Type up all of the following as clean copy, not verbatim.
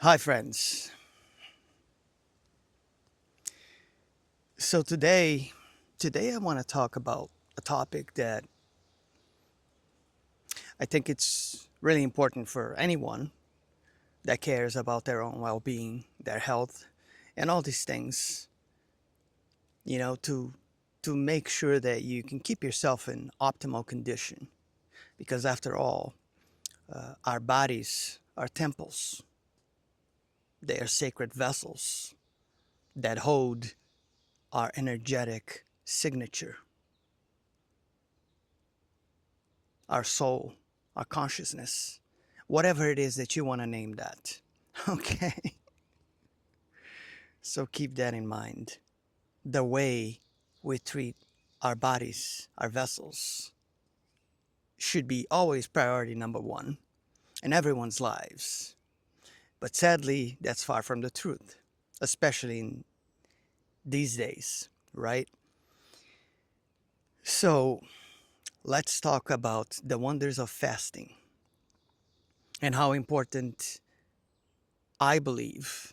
Hi, friends. So today I want to talk about a topic that I think it's really important for anyone that cares about their own well-being, their health, and all these things. You know, to make sure that you can keep yourself in optimal condition, because after all, our bodies are temples. They are sacred vessels that hold our energetic signature, our soul, our consciousness, whatever it is that you want to name that. Okay, so keep that in mind. The way we treat our bodies, our vessels, should be always priority number one in everyone's lives. But sadly, that's far from the truth, especially in these days, right? So let's talk about the wonders of fasting and how important I believe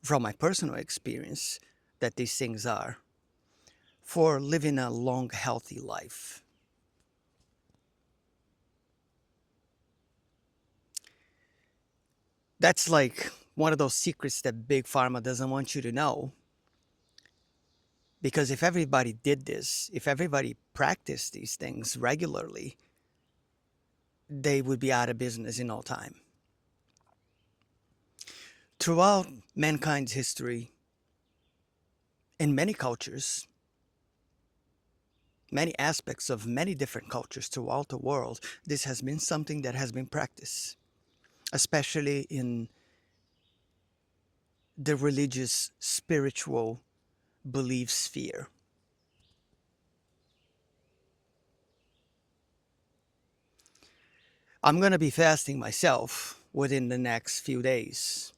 from my personal experience that these things are for living a long, healthy life. That's like one of those secrets that Big Pharma doesn't want you to know. Because if everybody did this, if everybody practiced these things regularly, they would be out of business in no time. Throughout mankind's history, in many cultures, many aspects of many different cultures throughout the world, this has been something that has been practiced, especially in the religious, spiritual belief sphere. I'm going to be fasting myself within the next few days.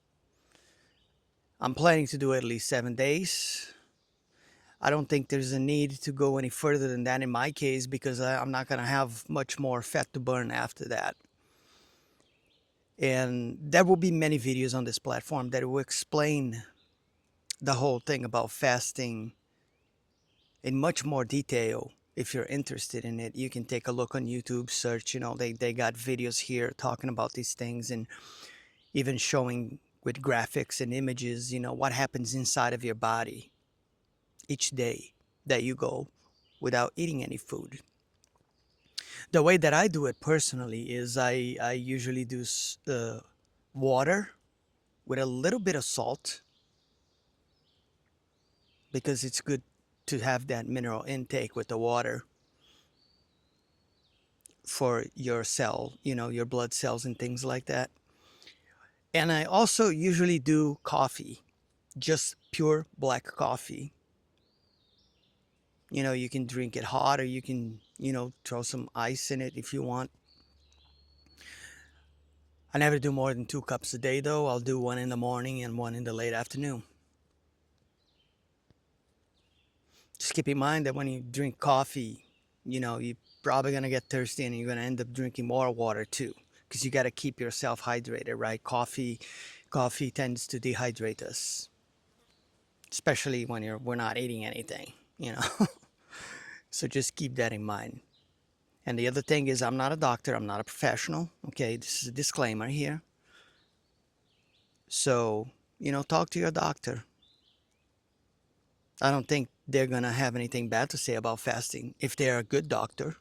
I'm planning to do at least 7 days. I don't think there's a need to go any further than that in my case because I'm not going to have much more fat to burn after that. And there will be many videos on this platform that will explain the whole thing about fasting in much more detail. If you're interested in it, you can take a look on YouTube, search, they got videos here talking about these things and even showing with graphics and images, what happens inside of your body each day that you go without eating any food. The way that I do it personally is I usually do water with a little bit of salt because it's good to have that mineral intake with the water for your cell, your blood cells and things like that. And I also usually do coffee, just pure black coffee. You can drink it hot or you can, throw some ice in it if you want. I never do more than 2 cups a day though. I'll do one in the morning and one in the late afternoon. Just keep in mind that when you drink coffee, you're probably going to get thirsty and you're going to end up drinking more water too because you got to keep yourself hydrated, right? Coffee tends to dehydrate us, especially when we're not eating anything, you know. So just keep that in mind. And the other thing is I'm not a doctor, I'm not a professional. Okay, this is a disclaimer here. So, talk to your doctor. I don't think they're going to have anything bad to say about fasting if they're a good doctor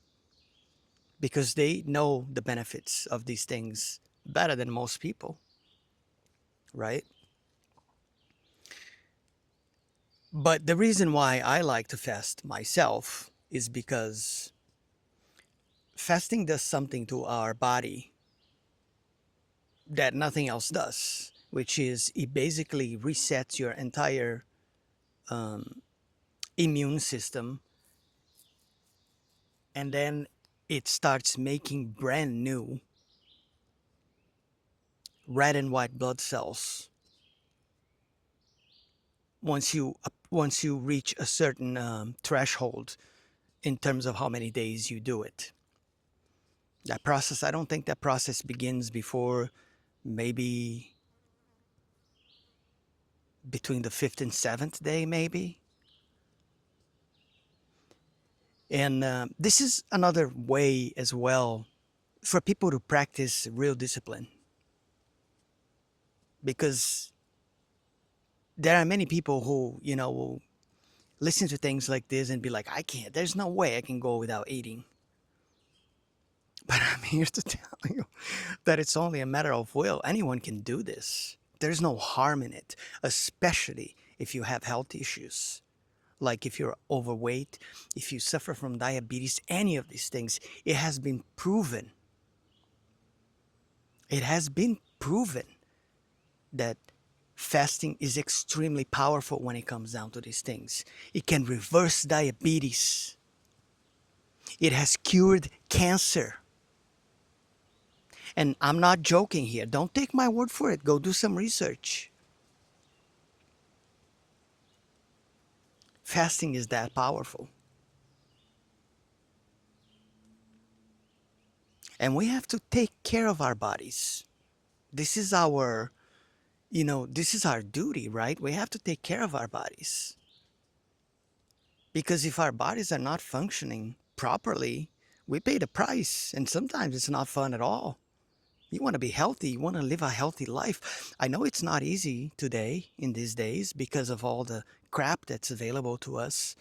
because they know the benefits of these things better than most people, right? But the reason why I like to fast myself is because fasting does something to our body that nothing else does, which is it basically resets your entire um, immune system and then it starts making brand new red and white blood cells once you reach a certain threshold in terms of how many days you do it. I don't think that process begins before maybe between the fifth and seventh day, maybe. And this is another way as well for people to practice real discipline, because there are many people who, will listen to things like this and be like, I can't, there's no way I can go without eating. But I'm here to tell you that it's only a matter of will. Anyone can do this. There's no harm in it, especially if you have health issues. Like if you're overweight, if you suffer from diabetes, any of these things, it has been proven. It has been proven that fasting is extremely powerful when it comes down to these things. It can reverse diabetes. It has cured cancer. And I'm not joking here. Don't take my word for it. Go do some research. Fasting is that powerful. And we have to take care of our bodies. This is our, this is our duty, right? We have to take care of our bodies. Because if our bodies are not functioning properly, we pay the price. And sometimes it's not fun at all. You want to be healthy. You want to live a healthy life. I know it's not easy today in these days because of all the crap that's available to us,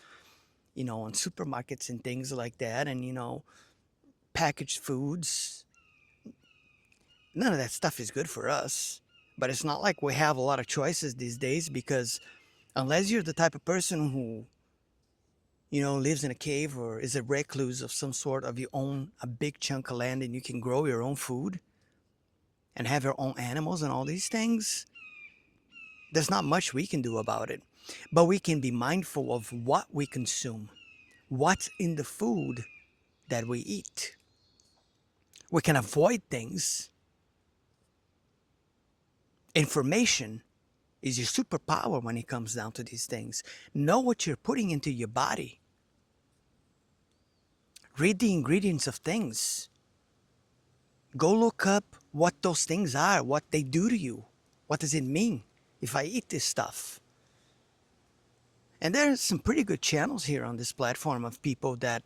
on supermarkets and things like that. And, packaged foods. None of that stuff is good for us. But it's not like we have a lot of choices these days, because unless you're the type of person who, lives in a cave or is a recluse of some sort, of you own a big chunk of land and you can grow your own food and have your own animals and all these things, there's not much we can do about it. But we can be mindful of what we consume, what's in the food that we eat. We can avoid things. Information is your superpower when it comes down to these things. Know what you're putting into your body. Read the ingredients of things. Go look up what those things are, what they do to you. What does it mean if I eat this stuff? And there are some pretty good channels here on this platform of people that,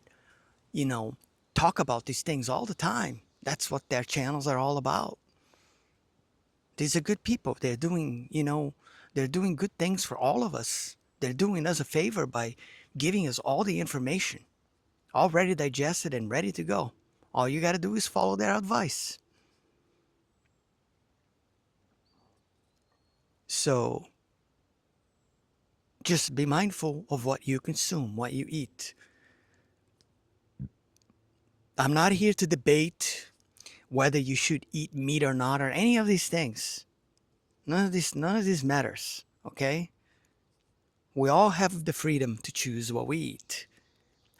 talk about these things all the time. That's what their channels are all about. These are good people. They're doing, they're doing good things for all of us. They're doing us a favor by giving us all the information, already digested and ready to go. All you got to do is follow their advice. So just be mindful of what you consume, what you eat. I'm not here to debate whether you should eat meat or not, or any of these things. None of this matters, okay? We all have the freedom to choose what we eat.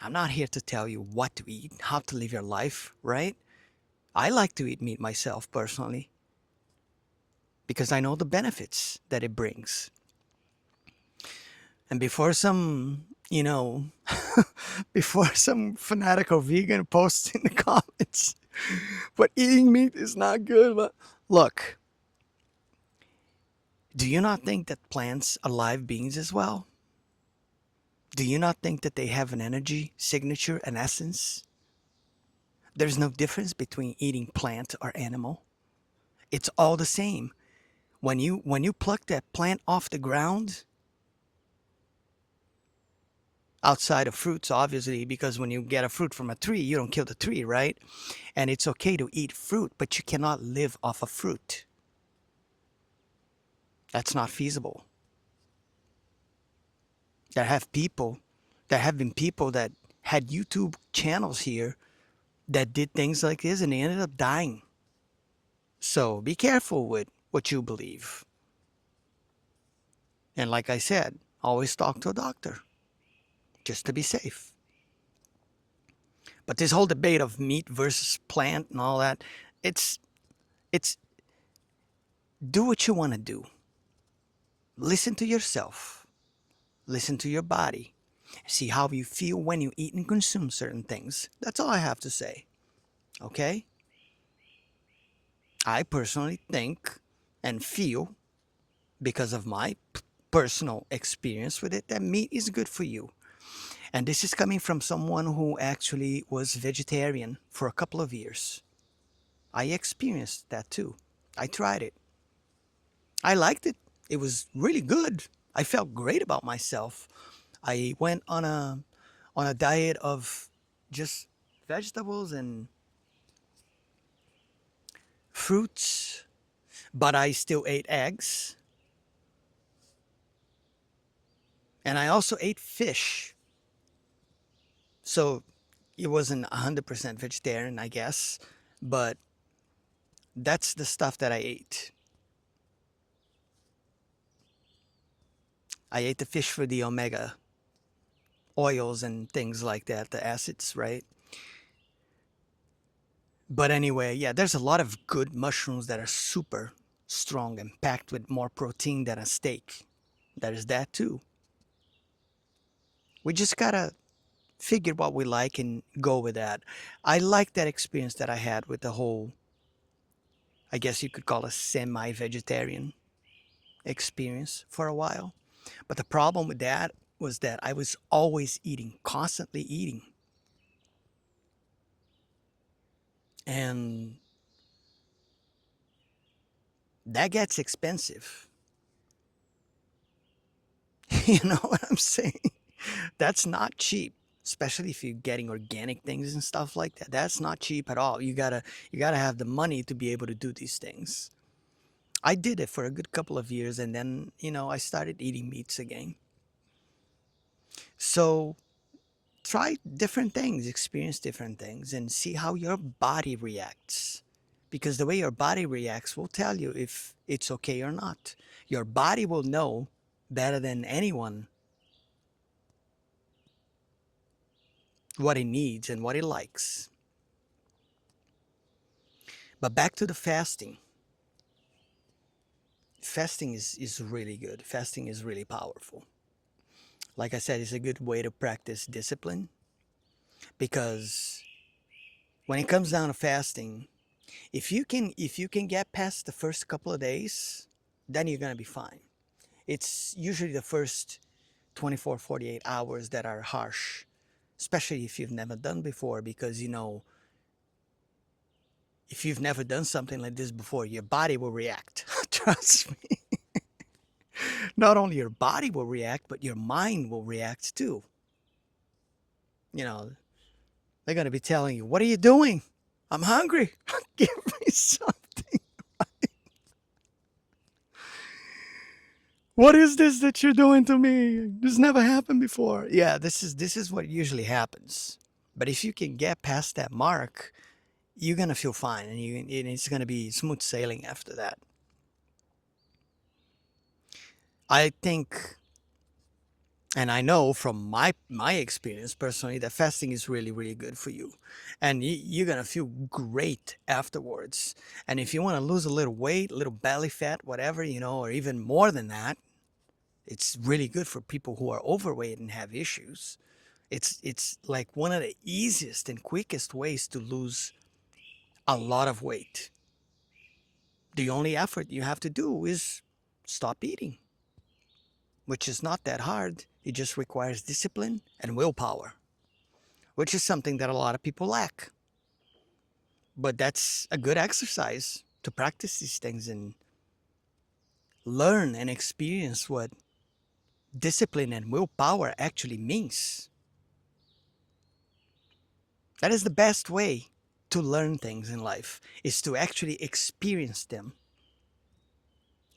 I'm not here to tell you what to eat, how to live your life, right? I like to eat meat myself personally because I know the benefits that it brings. And before some, before some fanatical vegan posts in the comments, but eating meat is not good. But look, do you not think that plants are live beings as well? Do you not think that they have an energy signature, an essence? There's no difference between eating plant or animal. It's all the same. When you pluck that plant off the ground, outside of fruits, obviously, because when you get a fruit from a tree, you don't kill the tree, right? And it's okay to eat fruit, but you cannot live off of fruit. That's not feasible. There have been people that had YouTube channels here that did things like this and they ended up dying. So be careful with what you believe. And like I said, always talk to a doctor just to be safe. But this whole debate of meat versus plant and all that, it's do what you want to do. Listen to yourself. Listen to your body. See how you feel when you eat and consume certain things. That's all I have to say. Okay? I personally think and feel, because of my personal experience with it, that meat is good for you. And this is coming from someone who actually was vegetarian for a couple of years. I experienced that too. I tried it. I liked it. It was really good. I felt great about myself. I went on a diet of just vegetables and fruits, but I still ate eggs, and I also ate fish. So it wasn't 100% vegetarian, I guess, but that's the stuff that I ate. I ate the fish for the omega oils and things like that, the acids, right? But anyway, yeah, there's a lot of good mushrooms that are super strong and packed with more protein than a steak. There is that too. We just gotta figure what we like and go with that. I like that experience that I had with the whole, I guess you could call a semi-vegetarian experience for a while. But the problem with that was that I was always eating, constantly eating. And that gets expensive. You know what I'm saying? That's not cheap, especially if you're getting organic things and stuff like that. That's not cheap at all. You gotta have the money to be able to do these things. I did it for a good couple of years, and then, I started eating meats again. So try different things, experience different things, and see how your body reacts. Because the way your body reacts will tell you if it's okay or not. Your body will know better than anyone what it needs and what it likes. But back to the fasting. Fasting is really good. Fasting is really powerful. Like I said, it's a good way to practice discipline because when it comes down to fasting, if you can get past the first couple of days, then you're going to be fine. It's usually the first 24, 48 hours that are harsh, especially if you've never done before, because if you've never done something like this before, your body will react. Trust me. Not only your body will react, but your mind will react too. You know, they're going to be telling you, "What are you doing? I'm hungry. Give me something. What is this that you're doing to me? This never happened before." Yeah, this is what usually happens. But if you can get past that mark, you're gonna feel fine, and it's gonna be smooth sailing after that. I think, and I know from my experience personally, that fasting is really really good for you, and you're gonna feel great afterwards. And if you want to lose a little weight, a little belly fat, whatever, or even more than that, it's really good for people who are overweight and have issues. It's like one of the easiest and quickest ways to lose a lot of weight. The only effort you have to do is stop eating, which is not that hard. It just requires discipline and willpower, which is something that a lot of people lack. But that's a good exercise to practice these things and learn and experience what discipline and willpower actually means. That is the best way to learn things in life, is to actually experience them.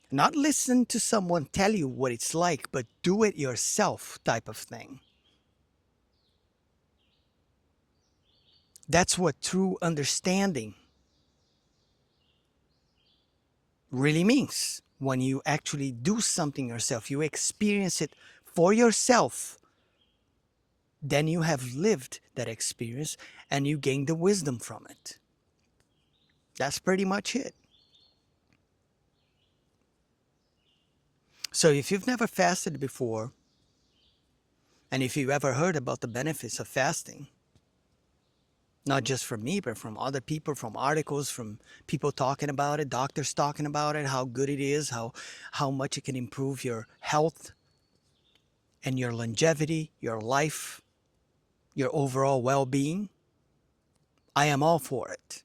Not listen to someone tell you what it's like, but do it yourself type of thing. That's what true understanding really means. When you actually do something yourself, you experience it for yourself, then you have lived that experience and you gain the wisdom from it. That's pretty much it. So if you've never fasted before, and if you've ever heard about the benefits of fasting, Not just from me, but from other people, from articles, from people talking about it, doctors talking about it, how good it is, how much it can improve your health and your longevity, your life, your overall well-being. I am all for it.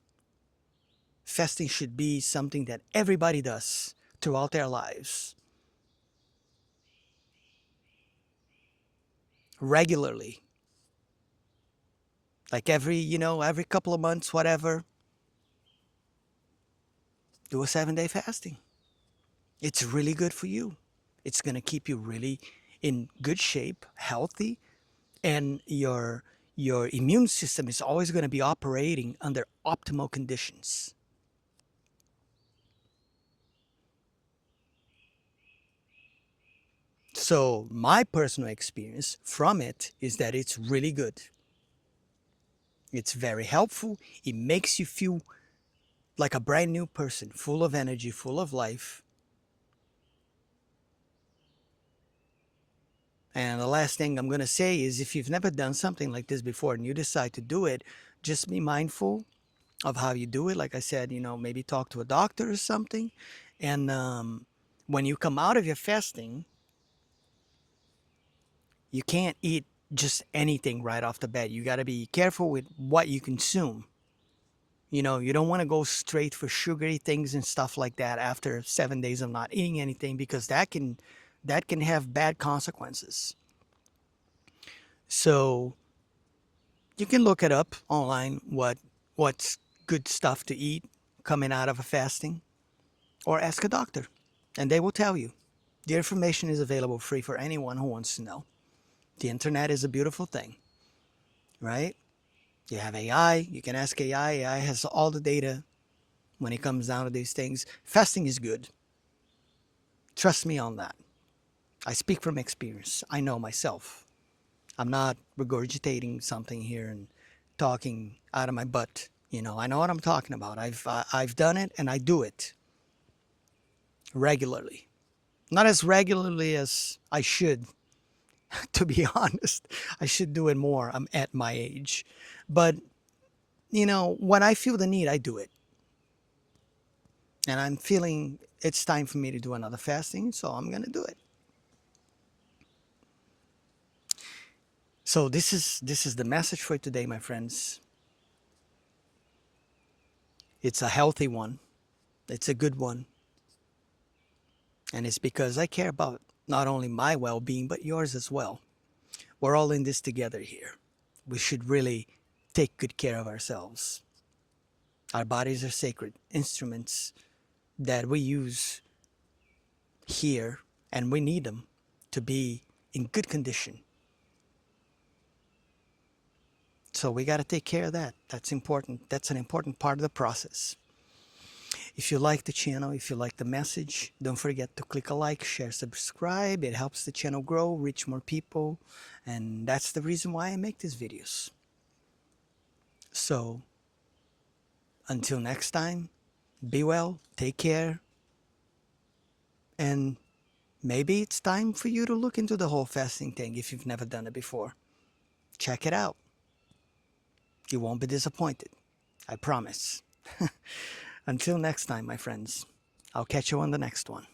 Fasting should be something that everybody does throughout their lives, regularly. Like every couple of months, whatever, do a 7-day fasting. It's really good for you. It's going to keep you really in good shape, healthy, and your immune system is always going to be operating under optimal conditions. So my personal experience from it is that it's really good. It's very helpful. It makes you feel like a brand new person, full of energy, full of life. And the last thing I'm going to say is if you've never done something like this before and you decide to do it, just be mindful of how you do it. Like I said, maybe talk to a doctor or something. And when you come out of your fasting, you can't eat just anything right off the bat. You got to be careful with what you consume. You don't want to go straight for sugary things and stuff like that after 7 days of not eating anything, because that can have bad consequences. So you can look it up online what's good stuff to eat coming out of a fasting, or ask a doctor and they will tell you. The information is available free for anyone who wants to know. The internet is a beautiful thing, right? You have AI, you can ask AI. AI has all the data when it comes down to these things. Fasting is good. Trust me on that. I speak from experience. I know myself. I'm not regurgitating something here and talking out of my butt. I know what I'm talking about. I've done it and I do it regularly. Not as regularly as I should, to be honest. I should do it more. I'm at my age. But, when I feel the need, I do it. And I'm feeling it's time for me to do another fasting, so I'm going to do it. So this is the message for today, my friends. It's a healthy one. It's a good one. And it's because I care about not only my well-being, but yours as well. We're all in this together here. We should really take good care of ourselves. Our bodies are sacred instruments that we use here, and we need them to be in good condition. So we got to take care of that. That's important. That's an important part of the process. If you like the channel, if you like the message, don't forget to click a like, share, subscribe. It helps the channel grow, reach more people. And that's the reason why I make these videos. So until next time, be well, take care. And maybe it's time for you to look into the whole fasting thing if you've never done it before. Check it out. You won't be disappointed. I promise. Until next time, my friends. I'll catch you on the next one.